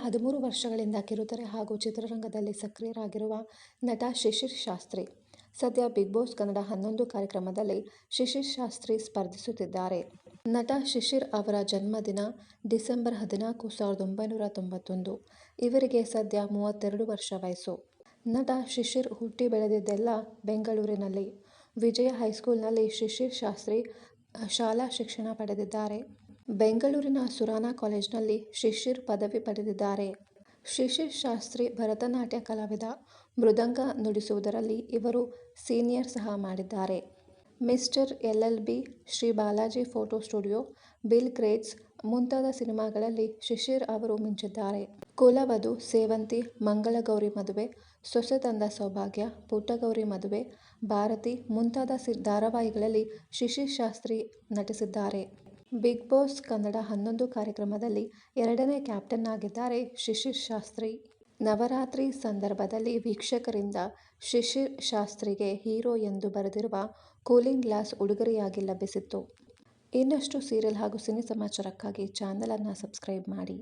13 ವರ್ಷಗಳಿಂದ ಕಿರುತೆರೆ ಹಾಗೂ ಚಿತ್ರರಂಗದಲ್ಲಿ ಸಕ್ರಿಯರಾಗಿರುವ ನಟ ಶಿಶಿರ್ ಶಾಸ್ತ್ರಿ ಸದ್ಯ ಬಿಗ್ ಬಾಸ್ ಕನ್ನಡ 11 ಕಾರ್ಯಕ್ರಮದಲ್ಲಿ ಶಿಶಿರ್ ಶಾಸ್ತ್ರಿ ಸ್ಪರ್ಧಿಸುತ್ತಿದ್ದಾರೆ. ನಟ ಶಿಶಿರ್ ಅವರ ಜನ್ಮದಿನ ಡಿಸೆಂಬರ್ 14, 1991. ಇವರಿಗೆ ಸದ್ಯ 32 ವರ್ಷ ವಯಸ್ಸು. ನಟ ಶಿಶಿರ್ ಹುಟ್ಟಿ ಬೆಳೆದಿದ್ದೆಲ್ಲ ಬೆಂಗಳೂರಿನಲ್ಲಿ. ವಿಜಯ ಹೈಸ್ಕೂಲ್ನಲ್ಲಿ ಶಿಶಿರ್ ಶಾಸ್ತ್ರಿ ಶಾಲಾ ಶಿಕ್ಷಣ ಪಡೆದಿದ್ದಾರೆ. ಬೆಂಗಳೂರಿನ ಸುರಾನ ಕಾಲೇಜಿನಲ್ಲಿ ಶಿಶಿರ್ ಪದವಿ ಪಡೆದಿದ್ದಾರೆ. ಶಿಶಿರ್ ಶಾಸ್ತ್ರಿ ಭರತನಾಟ್ಯ ಕಲಾವಿದ. ಮೃದಂಗ ನುಡಿಸುವುದರಲ್ಲಿ ಇವರು ಸೀನಿಯರ್ ಸಹ ಮಾಡಿದ್ದಾರೆ. Mister LLB, Shri Balaji photo studio, bill grades ಮುಂತಾದ ಸಿನಿಮಾಗಳಲ್ಲಿ ಶಿಶಿರ್ ಅವರು ಮಿಂಚಿದ್ದಾರೆ. ಕುಲವಧು, ಸೇವಂತಿ, ಮಂಗಳಗೌರಿ ಮದುವೆ, ಸೊಸೆ ತಂದ ಸೌಭಾಗ್ಯ, ಪುಟ್ಟಗೌರಿ ಮದುವೆ, ಭಾರತಿ ಮುಂತಾದ ಧಾರಾವಾಹಿಗಳಲ್ಲಿ ಶಿಶಿರ್ ಶಾಸ್ತ್ರಿ ನಟಿಸಿದ್ದಾರೆ. ಬಿಗ್ ಬಾಸ್ ಕನ್ನಡ 11 ಕಾರ್ಯಕ್ರಮದಲ್ಲಿ 2ನೇ ಕ್ಯಾಪ್ಟನ್ ಆಗಿದ್ದಾರೆ ಶಿಶಿರ್ ಶಾಸ್ತ್ರಿ. ನವರಾತ್ರಿ ಸಂದರ್ಭದಲ್ಲಿ ವೀಕ್ಷಕರಿಂದ ಶಿಶಿರ್ ಶಾಸ್ತ್ರಿಗೆ ಹೀರೋ ಎಂದು ಬರೆದಿರುವ ಕೂಲಿಂಗ್ ಗ್ಲಾಸ್ ಉಡುಗೊರೆಯಾಗಿ ಲಭಿಸಿತ್ತು. ಇನ್ನಷ್ಟು ಸೀರಿಯಲ್ ಹಾಗೂ ಸಿನಿ ಸಮಾಚಾರಕ್ಕಾಗಿ ಚಾನೆಲ್ ಅನ್ನು ಸಬ್ಸ್ಕ್ರೈಬ್ ಮಾಡಿ.